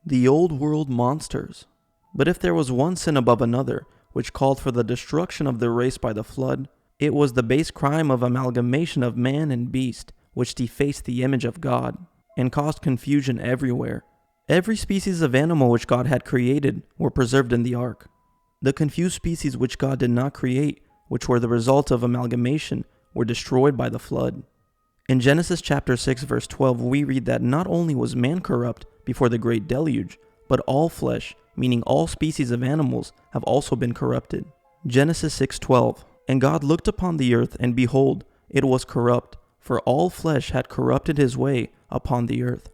The old world monsters. But if there was one sin above another, which called for the destruction of the race by the flood, it was the base crime of amalgamation of man and beast, which defaced the image of God, and caused confusion everywhere. Every species of animal which God had created were preserved in the ark. The confused species which God did not create, which were the result of amalgamation, were destroyed by the flood. In Genesis chapter 6 verse 12 we read that not only was man corrupt before the great deluge, but all flesh, meaning all species of animals, have also been corrupted. Genesis 6:12, and God looked upon the earth, and behold, it was corrupt, for all flesh had corrupted his way upon the earth.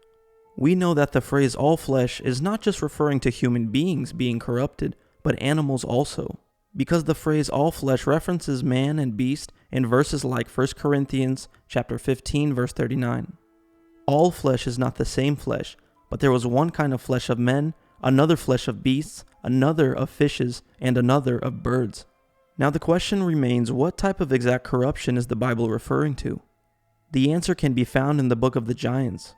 We know that the phrase all flesh is not just referring to human beings being corrupted, but animals also, because the phrase all flesh references man and beast in verses like 1 Corinthians chapter 15 verse 39. All flesh is not the same flesh, but there was one kind of flesh of men, another flesh of beasts, another of fishes, and another of birds. Now the question remains, what type of exact corruption is the Bible referring to? The answer can be found in the Book of the Giants.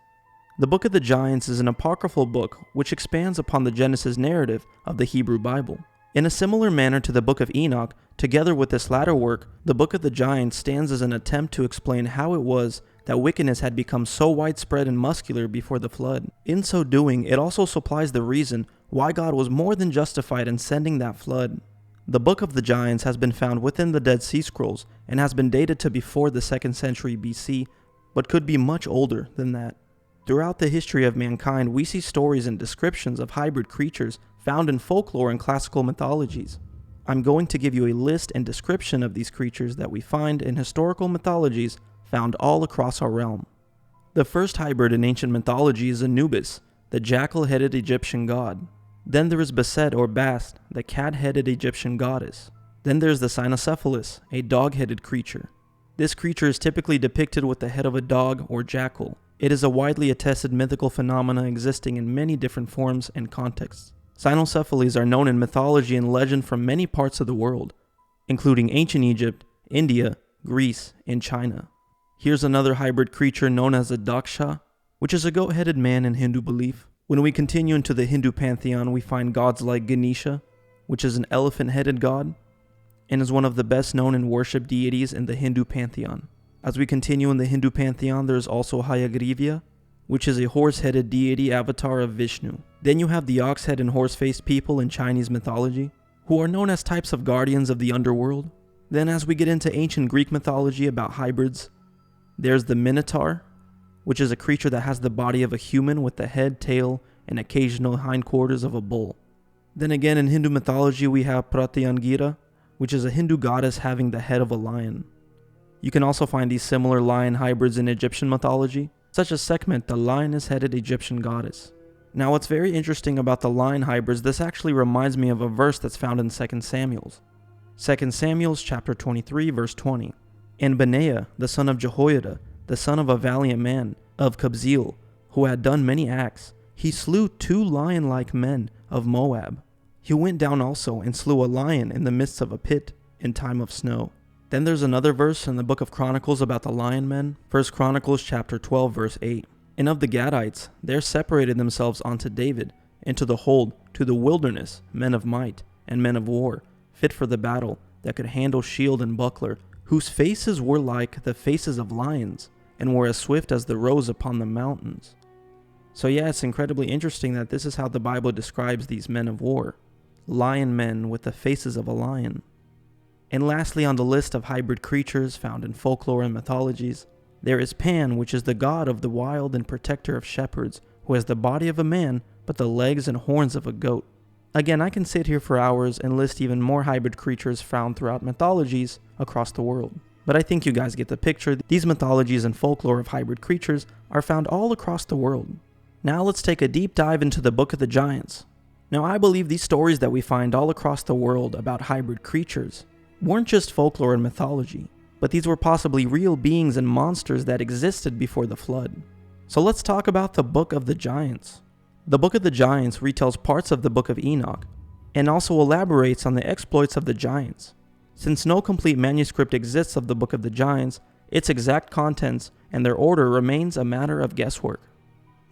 The Book of the Giants is an apocryphal book which expands upon the Genesis narrative of the Hebrew Bible. In a similar manner to the Book of Enoch, together with this latter work, the Book of the Giants stands as an attempt to explain how it was that wickedness had become so widespread and muscular before the flood. In so doing, it also supplies the reason why God was more than justified in sending that flood. The Book of the Giants has been found within the Dead Sea Scrolls and has been dated to before the 2nd century BC, but could be much older than that. Throughout the history of mankind, we see stories and descriptions of hybrid creatures found in folklore and classical mythologies. I'm going to give you a list and description of these creatures that we find in historical mythologies found all across our realm. The first hybrid in ancient mythology is Anubis, the jackal-headed Egyptian god. Then there is Bastet or Bast, the cat-headed Egyptian goddess. Then there's the Cynocephalus, a dog-headed creature. This creature is typically depicted with the head of a dog or jackal. It is a widely attested mythical phenomena existing in many different forms and contexts. Cynocephalies are known in mythology and legend from many parts of the world, including ancient Egypt, India, Greece, and China. Here's another hybrid creature known as a Daksha, which is a goat-headed man in Hindu belief. When we continue into the Hindu pantheon, we find gods like Ganesha, which is an elephant-headed god, and is one of the best known and worshipped deities in the Hindu pantheon. As we continue in the Hindu pantheon, there is also Hayagriva, which is a horse-headed deity avatar of Vishnu. Then you have the ox-head and horse-faced people in Chinese mythology, who are known as types of guardians of the underworld. Then as we get into ancient Greek mythology about hybrids, there's the Minotaur, which is a creature that has the body of a human with the head, tail, and occasional hindquarters of a bull. Then again in Hindu mythology we have Pratyangira, which is a Hindu goddess having the head of a lion. You can also find these similar lion hybrids in Egyptian mythology, such as Sekhmet, the lioness-headed Egyptian goddess. Now what's very interesting about the lion hybrids, this actually reminds me of a verse that's found in 2 Samuel. 2 Samuel chapter 23 verse 20. And Benaiah, the son of Jehoiada, the son of a valiant man, of Kabzeel, who had done many acts, he slew 2 lion-like men of Moab. He went down also and slew a lion in the midst of a pit in time of snow. Then there's another verse in the book of Chronicles about the lion men, 1 Chronicles chapter 12 verse 8. And of the Gadites, there separated themselves unto David, into the hold, to the wilderness, men of might, and men of war, fit for the battle, that could handle shield and buckler, whose faces were like the faces of lions, and were as swift as the roes upon the mountains. So yeah, it's incredibly interesting that this is how the Bible describes these men of war. Lion men with the faces of a lion. And lastly on the list of hybrid creatures found in folklore and mythologies, there is Pan, which is the god of the wild and protector of shepherds, who has the body of a man, but the legs and horns of a goat. Again, I can sit here for hours and list even more hybrid creatures found throughout mythologies across the world. But I think you guys get the picture. These mythologies and folklore of hybrid creatures are found all across the world. Now let's take a deep dive into the Book of the Giants. Now I believe these stories that we find all across the world about hybrid creatures weren't just folklore and mythology, but these were possibly real beings and monsters that existed before the flood. So let's talk about the Book of the Giants. The Book of the Giants retells parts of the Book of Enoch, and also elaborates on the exploits of the giants. Since no complete manuscript exists of the Book of the Giants, its exact contents and their order remains a matter of guesswork.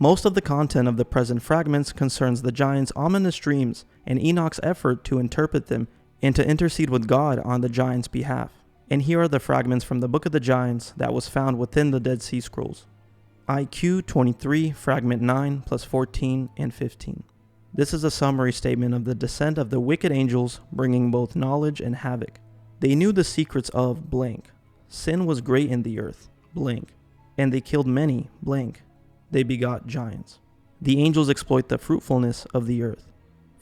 Most of the content of the present fragments concerns the giants' ominous dreams and Enoch's effort to interpret them and to intercede with God on the giants' behalf. And here are the fragments from the Book of the Giants that was found within the Dead Sea Scrolls. IQ 23, fragment 9 plus 14 and 15. This is a summary statement of the descent of the wicked angels, bringing both knowledge and havoc. They knew the secrets of blank. Sin was great in the earth, blank. And they killed many, blank. They begot giants. The angels exploit the fruitfulness of the earth.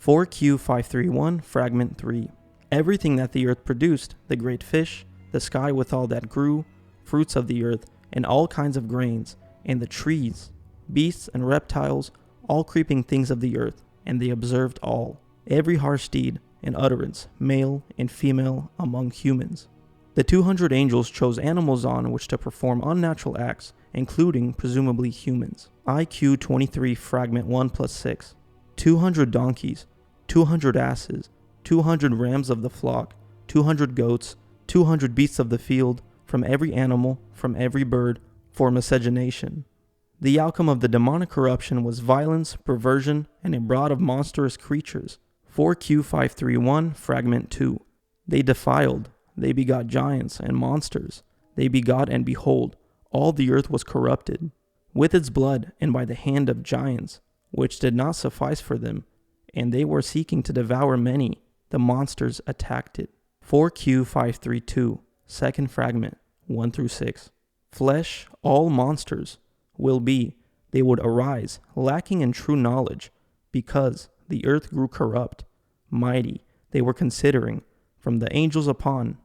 4Q531, fragment 3. Everything that the earth produced, the great fish, the sky with all that grew, fruits of the earth, and all kinds of grains, and the trees, beasts and reptiles, all creeping things of the earth, and they observed all, every harsh deed and utterance, male and female among humans. The 200 angels chose animals on which to perform unnatural acts, including presumably humans. IQ 23, fragment 1 plus 6. 200 donkeys, 200 asses, 200 rams of the flock, 200 goats, 200 beasts of the field, from every animal, from every bird, for miscegenation. The outcome of the demonic corruption was violence, perversion, and a brood of monstrous creatures. 4Q531, fragment 2. They defiled, they begot giants and monsters. They begot, and behold, all the earth was corrupted, with its blood and by the hand of giants, which did not suffice for them, and they were seeking to devour many. The monsters attacked it. 4Q532, second fragment, 1 through 6. Flesh, all monsters, will be, they would arise, lacking in true knowledge, because the earth grew corrupt, mighty, they were considering, from the angels upon.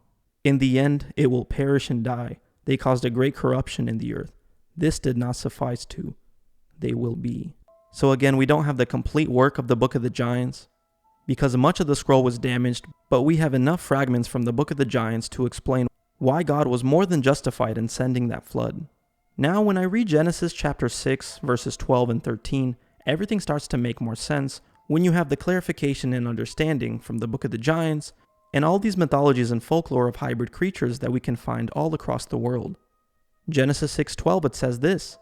In the end, it will perish and die. They caused a great corruption in the earth. This did not suffice to. They will be. So again, we don't have the complete work of the Book of the Giants, because much of the scroll was damaged, but we have enough fragments from the Book of the Giants to explain why God was more than justified in sending that flood. Now, when I read Genesis chapter 6, verses 12 and 13, everything starts to make more sense when you have the clarification and understanding from the Book of the Giants and all these mythologies and folklore of hybrid creatures that we can find all across the world. Genesis 6:12, it says this.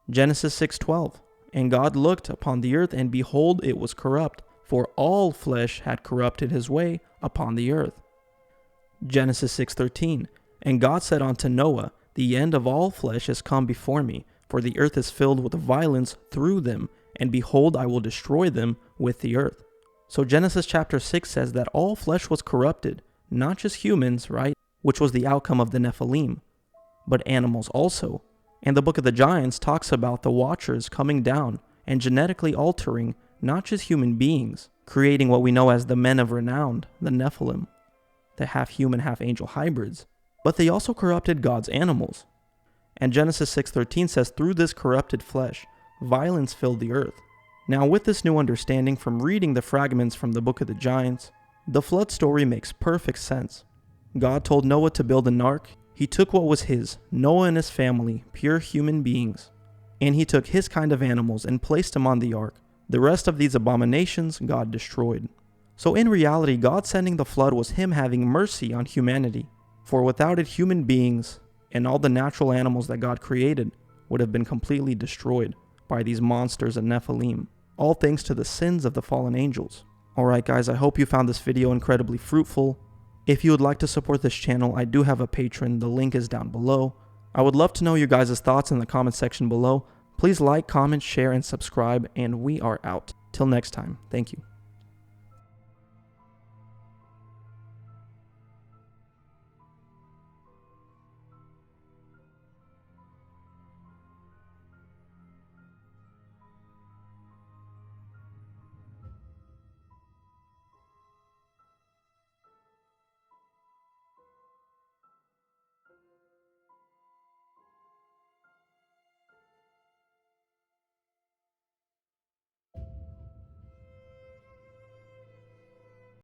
Genesis 6:12, and God looked upon the earth, and behold, it was corrupt, for all flesh had corrupted his way upon the earth. Genesis 6:13, and God said unto Noah, the end of all flesh is come before me, for the earth is filled with violence through them, and behold, I will destroy them with the earth. So Genesis chapter 6 says that all flesh was corrupted, not just humans, right, which was the outcome of the Nephilim, but animals also. And the Book of the Giants talks about the Watchers coming down and genetically altering not just human beings, creating what we know as the men of renown, the Nephilim, the half-human, half-angel hybrids, but they also corrupted God's animals. And Genesis 6:13 says, through this corrupted flesh, violence filled the earth. Now, with this new understanding from reading the fragments from the Book of the Giants, the flood story makes perfect sense. God told Noah to build an ark. He took what was his, Noah and his family, pure human beings, and he took his kind of animals and placed them on the ark. The rest of these abominations God destroyed. So in reality, God sending the flood was him having mercy on humanity, for without it, human beings and all the natural animals that God created would have been completely destroyed by these monsters and Nephilim, all thanks to the sins of the fallen angels. Alright guys, I hope you found this video incredibly fruitful. If you would like to support this channel, I do have a Patreon, the link is down below. I would love to know your guys' thoughts in the comment section below. Please like, comment, share, and subscribe, and we are out. Till next time, thank you.